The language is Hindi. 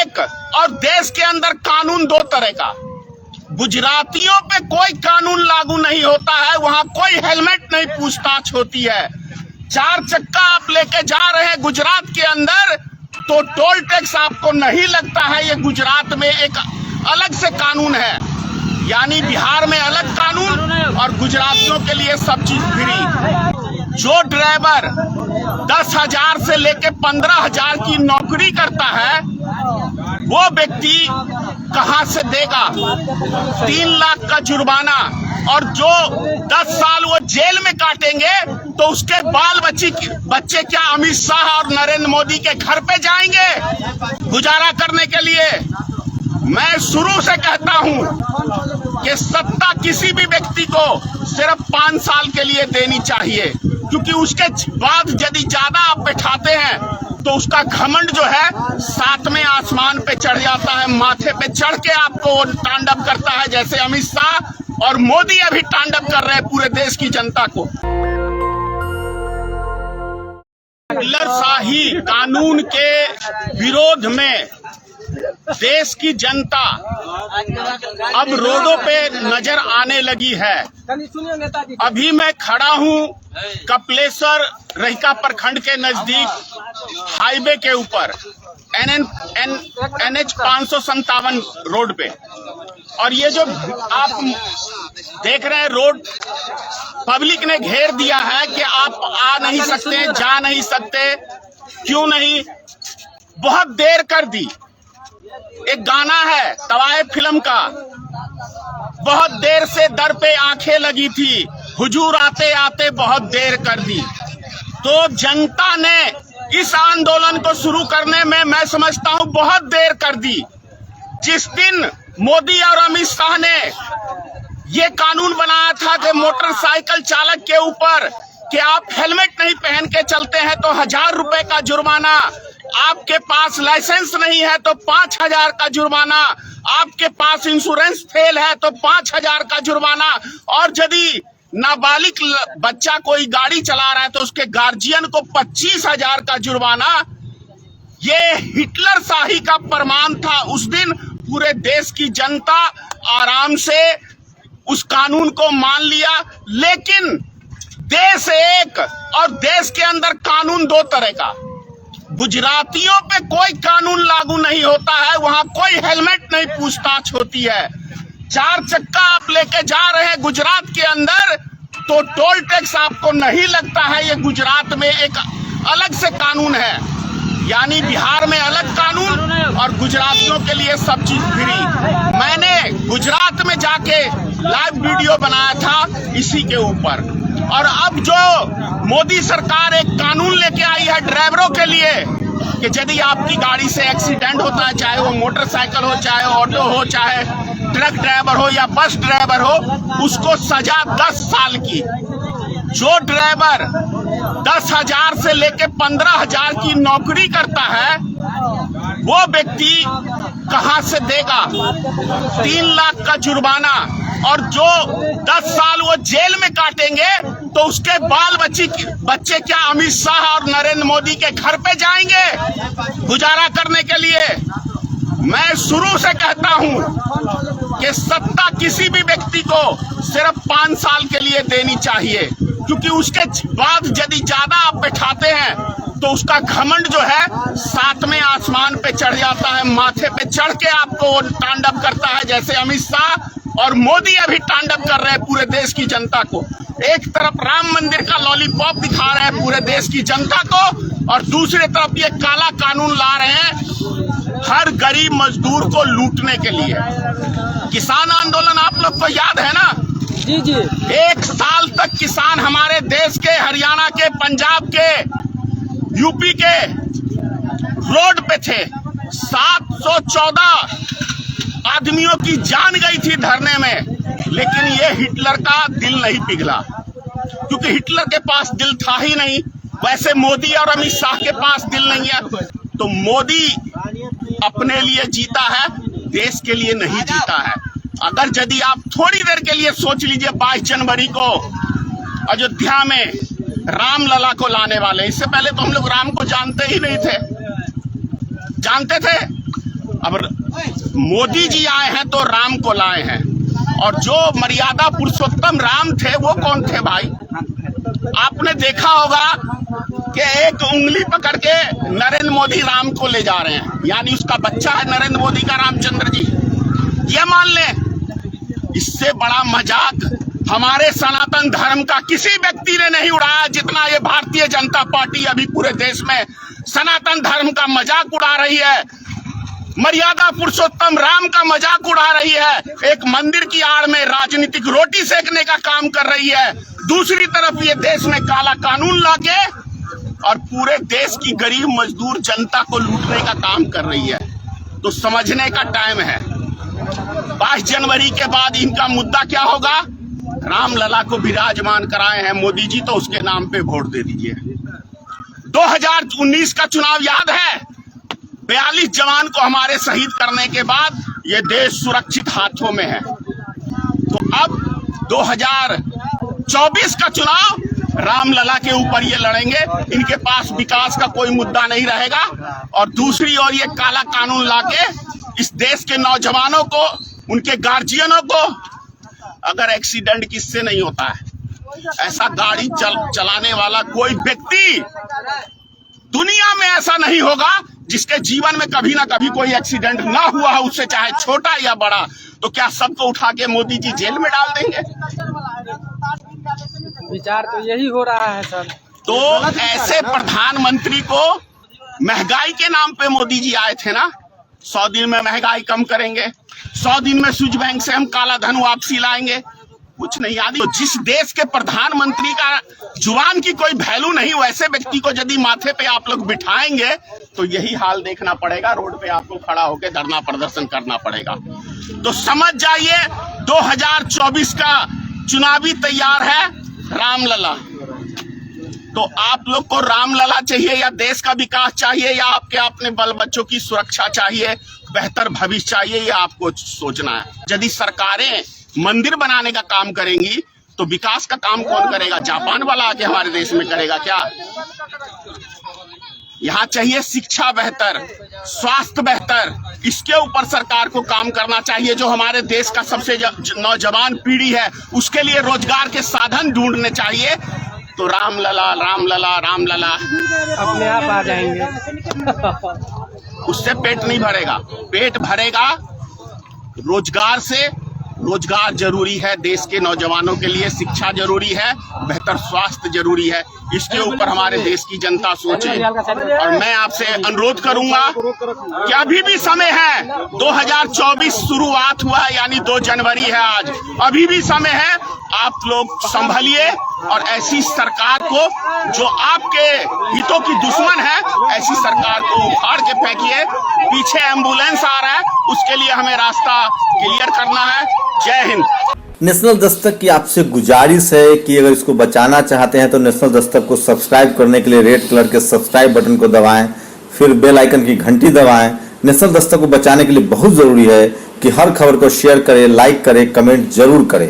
एक और देश के अंदर कानून दो तरह का। गुजरातियों पे कोई कानून लागू नहीं होता है, वहां कोई हेलमेट नहीं पूछताछ होती है। 4 चक्का आप लेके जा रहे हैं गुजरात के अंदर तो टोल टैक्स आपको नहीं लगता है। ये गुजरात में एक अलग से कानून है, यानी बिहार में अलग कानून और गुजरातियों के लिए सब चीज फ्री। जो ड्राइवर 10,000 से लेके 15,000 की नौकरी करता है वो व्यक्ति कहां से देगा 3 लाख का जुर्माना, और जो 10 साल वो जेल में काटेंगे तो उसके बाल बच्चे क्या अमित शाह और नरेंद्र मोदी के घर पे जाएंगे गुजारा करने के लिए। मैं शुरू से कहता हूं कि सत्ता किसी भी व्यक्ति को सिर्फ 5 साल के लिए देनी चाहिए, क्योंकि उसके बाद यदि ज्यादा आप बैठाते हैं तो उसका घमंड जो है 7वें आसमान पे चढ़ जाता है, माथे पे चढ़ के आपको तांडव करता है, जैसे अमित शाह और मोदी अभी तांडव कर रहे हैं पूरे देश की जनता को। हिटलरशाही कानून के विरोध में देश की जनता अब रोडों पे नजर आने लगी है। अभी मैं खड़ा हूं कपिलेश्वर रहिका प्रखंड के नजदीक हाईवे के ऊपर NH 557 रोड पे, और ये जो आप देख रहे हैं रोड पब्लिक ने घेर दिया है कि आप आ नहीं सकते, जा नहीं सकते। क्यों नहीं? बहुत देर कर दी। एक गाना है तवाए फिल्म का, बहुत देर से दर पे आंखें लगी थी, हुजूर आते आते बहुत देर कर दी। तो जनता ने इस आंदोलन को शुरू करने में मैं समझता हूं बहुत देर कर दी। जिस दिन मोदी और अमित शाह ने ये कानून बनाया था कि मोटरसाइकिल चालक के ऊपर कि आप हेलमेट नहीं पहन के चलते हैं तो 1000 रुपए का जुर्माना, आपके पास लाइसेंस नहीं है तो 5,000 का जुर्माना, आपके पास इंश्योरेंस फेल है तो 5,000 का जुर्माना, और यदि नाबालिग बच्चा कोई गाड़ी चला रहा है तो उसके गार्जियन को 25,000 का जुर्माना। ये हिटलरशाही का प्रमाण था। उस दिन पूरे देश की जनता आराम से उस कानून को मान लिया, लेकिन देश एक और देश के अंदर कानून दो तरह का। गुजरातियों पे कोई कानून लागू नहीं होता है, वहां कोई हेलमेट नहीं पूछताछ होती है। 4 चक्का आप लेके जा रहे हैं गुजरात के अंदर तो टोल टैक्स आपको नहीं लगता है। ये गुजरात में एक अलग से कानून है, यानी बिहार में अलग कानून और गुजरातियों के लिए सब चीज फ्री। मैंने गुजरात में जाके लाइव वीडियो बनाया था इसी के ऊपर। और अब जो मोदी सरकार एक कानून लेके आई है ड्राइवरों के लिए कि यदि आपकी गाड़ी से एक्सीडेंट होता है, चाहे वो मोटरसाइकिल हो, चाहे ऑटो हो, चाहे ट्रक ड्राइवर हो या बस ड्राइवर हो, उसको सजा 10 साल की। जो ड्राइवर 10,000 से लेके 15,000 की नौकरी करता है वो व्यक्ति कहां से देगा 3 लाख का जुर्माना, और जो 10 साल वो जेल में काटेंगे तो उसके बाल बच्चे क्या अमित शाह और नरेंद्र मोदी के घर पे जाएंगे गुजारा करने के लिए। मैं शुरू से कहता हूं कि सत्ता किसी भी व्यक्ति को सिर्फ 5 साल के लिए देनी चाहिए, क्योंकि उसके बाद यदि ज्यादा आप बैठाते हैं तो उसका घमंड जो है 7वें आसमान पे चढ़ जाता है, माथे पे चढ़ के आपको तांडव करता है, जैसे अमित शाह और मोदी अभी तांडव कर रहे हैं पूरे देश की जनता को। एक तरफ राम मंदिर का लॉलीपॉप दिखा रहे हैं पूरे देश की जनता को, और दूसरी तरफ ये काला कानून ला रहे हैं हर गरीब मजदूर को लूटने के लिए। किसान आंदोलन आप लोग को याद है ना? जी जी। 1 साल तक किसान हमारे देश के, हरियाणा के, पंजाब के, यूपी के रोड पे थे। 714 आदमियों की जान गई थी धरने में, लेकिन ये हिटलर का दिल नहीं पिघला, क्योंकि हिटलर के पास दिल था ही नहीं। वैसे मोदी और अमित शाह के पास दिल नहीं है। तो मोदी अपने लिए जीता है, देश के लिए नहीं जीता है। अगर यदि आप थोड़ी देर के लिए सोच लीजिए 22 जनवरी को अयोध्या में राम लला को लाने वाले, इससे पहले तो हम लोग राम को जानते ही नहीं थे। जानते थे अब मोदी जी आए हैं तो राम को लाए हैं, और जो मर्यादा पुरुषोत्तम राम थे वो कौन थे भाई? आपने देखा होगा कि एक उंगली पकड़ के नरेंद्र मोदी राम को ले जा रहे हैं, यानी उसका बच्चा है नरेंद्र मोदी का रामचंद्र जी, ये मान लें। इससे बड़ा मजाक हमारे सनातन धर्म का किसी व्यक्ति ने नहीं उड़ाया जितना ये भारतीय जनता पार्टी अभी पूरे देश में सनातन धर्म का मजाक उड़ा रही है, मर्यादा पुरुषोत्तम राम का मजाक उड़ा रही है, एक मंदिर की आड़ में राजनीतिक रोटी सेकने का काम कर रही है। दूसरी तरफ ये देश में काला कानून लाके और पूरे देश की गरीब मजदूर जनता को लूटने का काम कर रही है। तो समझने का टाइम है। 22 जनवरी के बाद इनका मुद्दा क्या होगा? रामलला को विराजमान कराए हैं मोदी जी, तो उसके नाम पे वोट दे दीजिए। 2019 का चुनाव याद है? 42 जवान को हमारे शहीद करने के बाद ये देश सुरक्षित हाथों में है। तो अब 2024 का चुनाव रामलला के ऊपर ये लड़ेंगे। इनके पास विकास का कोई मुद्दा नहीं रहेगा, और दूसरी ओर ये काला कानून लाके इस देश के नौजवानों को, उनके गार्जियनों को, अगर एक्सीडेंट किससे नहीं होता है, ऐसा गाड़ी चलाने वाला कोई व्यक्ति दुनिया में ऐसा नहीं होगा जिसके जीवन में कभी ना कभी कोई एक्सीडेंट ना हुआ हो, उससे चाहे छोटा या बड़ा। तो क्या सबको उठा के मोदी जी जेल में डाल देंगे? विचार तो यही हो रहा है सर। तो ऐसे प्रधानमंत्री को महंगाई के नाम पे मोदी जी आए थे ना, 100 दिन में महंगाई कम करेंगे, 100 दिन में स्विच बैंक से हम काला धन वापसी लाएंगे, कुछ नहीं याद। तो जिस देश के प्रधानमंत्री का जुबान की कोई वैल्यू नहीं, वैसे व्यक्ति को यदि माथे पे आप लोग बिठाएंगे तो यही हाल देखना पड़ेगा। रोड पे आपको खड़ा होकर धरना प्रदर्शन करना पड़ेगा। तो समझ जाइए 2024 का चुनावी तैयार है रामलला। तो आप लोग को रामलला चाहिए या देश का विकास चाहिए या आपके अपने बाल बच्चों की सुरक्षा चाहिए, बेहतर भविष्य चाहिए, ये आपको सोचना है। यदि सरकारें मंदिर बनाने का काम करेंगी तो विकास का काम कौन करेगा? जापान वाला आके हमारे देश में करेगा क्या? यहाँ चाहिए शिक्षा बेहतर, स्वास्थ्य बेहतर, इसके ऊपर सरकार को काम करना चाहिए। जो हमारे देश का सबसे नौजवान पीढ़ी है उसके लिए रोजगार के साधन ढूंढने चाहिए। तो रामलला रामलला रामलला अपने आप आ जाएंगे। उससे पेट नहीं भरेगा। पेट भरेगा रोजगार से। रोजगार जरूरी है देश के नौजवानों के लिए, शिक्षा जरूरी है, बेहतर स्वास्थ्य जरूरी है। इसके ऊपर हमारे देश की जनता सोचे। और मैं आपसे अनुरोध करूंगा कि अभी भी समय है, 2024 शुरुआत हुआ है, यानी 2 जनवरी है आज, अभी भी समय है। आप लोग संभलिए और ऐसी सरकार को जो आपके हितों की दुश्मन है, ऐसी सरकार को उखाड़ के फेंकिए। पीछे एम्बुलेंस आ रहा है, उसके लिए हमें रास्ता क्लियर करना है। जय हिंद। नेशनल दस्तक की आपसे गुजारिश है कि अगर इसको बचाना चाहते हैं तो नेशनल दस्तक को सब्सक्राइब करने के लिए रेड कलर के सब्सक्राइब बटन को दबाएं, फिर बेल आइकन की घंटी दबाएं। नेशनल दस्तक को बचाने के लिए बहुत जरूरी है कि हर खबर को शेयर करें, लाइक करें, कमेंट जरूर करें।